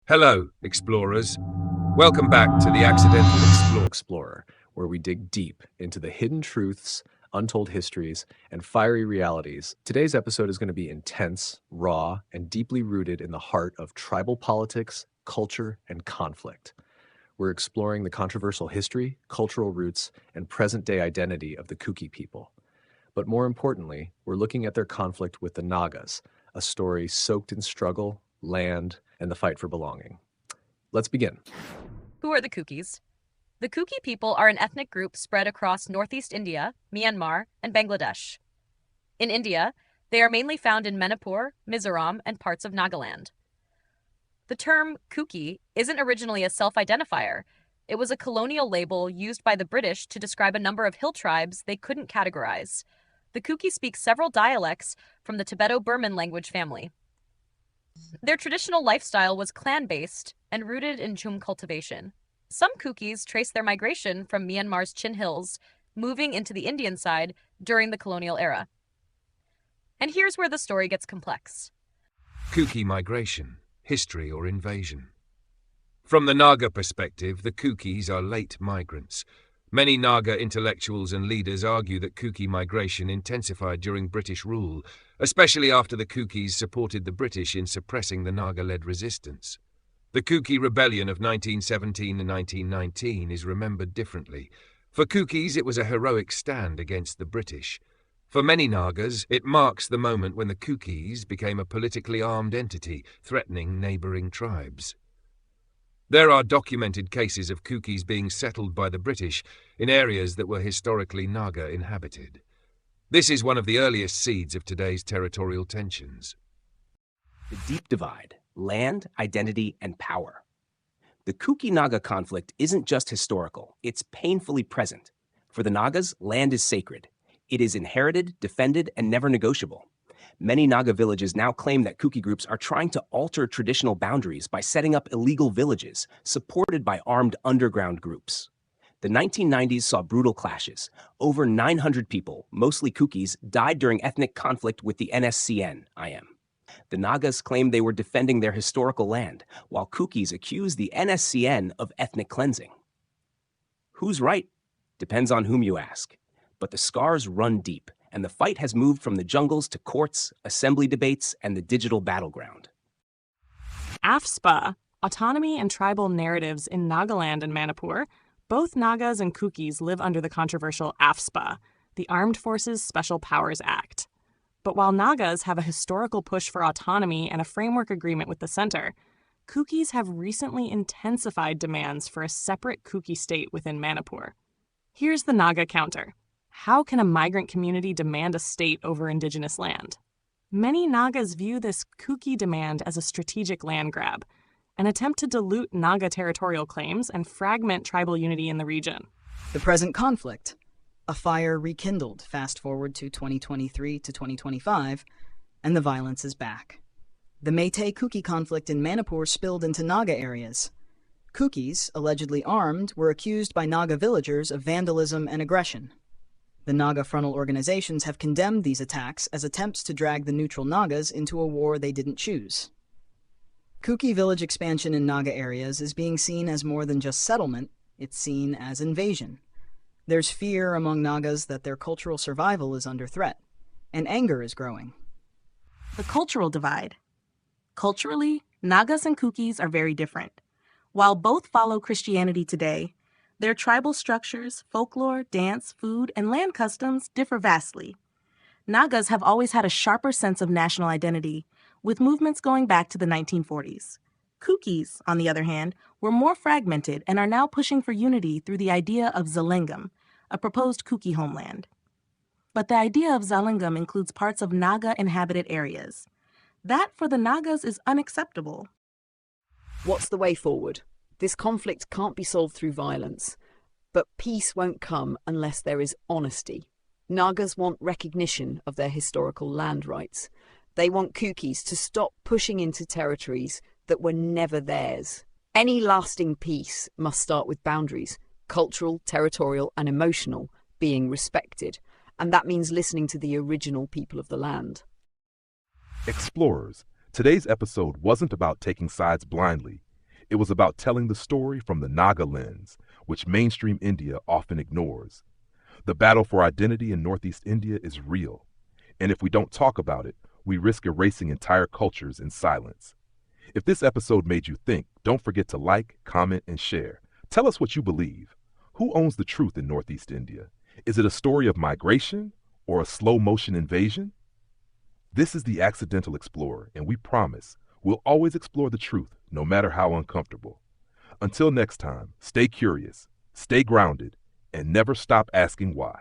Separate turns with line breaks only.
Hello, explorers. Welcome back to the Explorer, where we dig deep into the hidden truths, untold histories, and fiery realities. Today's episode is going to be intense, raw, and deeply rooted in the heart of tribal politics, culture, and conflict. We're exploring the controversial history, cultural roots, and present-day identity of the Kuki people. But more importantly, we're looking at their conflict with the Nagas, a story soaked in struggle, land, and the fight for belonging. Let's begin.
Who are the Kukis? The Kuki people are an ethnic group spread across northeast India, Myanmar, and Bangladesh. In India, they are mainly found in Manipur, Mizoram, and parts of Nagaland. The term Kuki isn't originally a self-identifier. It was a colonial label used by the British to describe a number of hill tribes they couldn't categorize. The Kuki speak several dialects from the Tibeto-Burman language family. Their traditional lifestyle was clan-based and rooted in jhum cultivation. Some Kukis trace their migration from Myanmar's Chin Hills, moving into the Indian side during the colonial era. And here's where the story gets complex.
Kuki migration, history or invasion. From the Naga perspective, the Kukis are late migrants. Many Naga intellectuals and leaders argue that Kuki migration intensified during British rule, especially after the Kukis supported the British in suppressing the Naga-led resistance. The Kuki rebellion of 1917 and 1919 is remembered differently. For Kukis, it was a heroic stand against the British. For many Nagas, it marks the moment when the Kukis became a politically armed entity, threatening neighbouring tribes. There are documented cases of Kukis being settled by the British in areas that were historically Naga inhabited. This is one of the earliest seeds of today's territorial tensions.
The deep divide: land, identity, and power. The Kuki-Naga conflict isn't just historical, it's painfully present. For the Nagas, land is sacred. It is inherited, defended, and never negotiable. Many Naga villages now claim that Kuki groups are trying to alter traditional boundaries by setting up illegal villages, supported by armed underground groups. The 1990s saw brutal clashes. Over 900 people, mostly Kukis, died during ethnic conflict with the NSCN-IM. The Nagas claimed they were defending their historical land, while Kukis accused the NSCN of ethnic cleansing. Who's right? Depends on whom you ask. But the scars run deep, and the fight has moved from the jungles to courts, assembly debates, and the digital battleground.
AFSPA, Autonomy and Tribal Narratives in Nagaland and Manipur. Both Nagas and Kukis live under the controversial AFSPA, the Armed Forces Special Powers Act. But while Nagas have a historical push for autonomy and a framework agreement with the center, Kukis have recently intensified demands for a separate Kuki state within Manipur. Here's the Naga counter. How can a migrant community demand a state over indigenous land? Many Nagas view this Kuki demand as a strategic land grab, an attempt to dilute Naga territorial claims and fragment tribal unity in the region.
The present conflict. A fire rekindled, fast forward to 2023 to 2025, and the violence is back. The Meitei-Kuki conflict in Manipur spilled into Naga areas. Kukis, allegedly armed, were accused by Naga villagers of vandalism and aggression. The Naga frontal organizations have condemned these attacks as attempts to drag the neutral Nagas into a war they didn't choose. Kuki village expansion in Naga areas is being seen as more than just settlement, it's seen as invasion. There's fear among Nagas that their cultural survival is under threat, and anger is growing.
The cultural divide. Culturally, Nagas and Kukis are very different. While both follow Christianity today, their tribal structures, folklore, dance, food, and land customs differ vastly. Nagas have always had a sharper sense of national identity, with movements going back to the 1940s. Kukis, on the other hand, were more fragmented and are now pushing for unity through the idea of Zalingam, a proposed Kuki homeland. But the idea of Zalingam includes parts of Naga-inhabited areas. That, for the Nagas, is unacceptable.
What's the way forward? This conflict can't be solved through violence, but peace won't come unless there is honesty. Nagas want recognition of their historical land rights. They want Kukis to stop pushing into territories that were never theirs. Any lasting peace must start with boundaries, cultural, territorial, and emotional, being respected, and that means listening to the original people of the land.
Explorers, today's episode wasn't about taking sides blindly. It was about telling the story from the Naga lens, which mainstream India often ignores. The battle for identity in Northeast India is real, and if we don't talk about it, we risk erasing entire cultures in silence. If this episode made you think, don't forget to like, comment, and share. Tell us what you believe. Who owns the truth in Northeast India? Is it a story of migration or a slow-motion invasion? This is The Accidental Explorer, and we promise we'll always explore the truth, no matter how uncomfortable. Until next time, stay curious, stay grounded, and never stop asking why.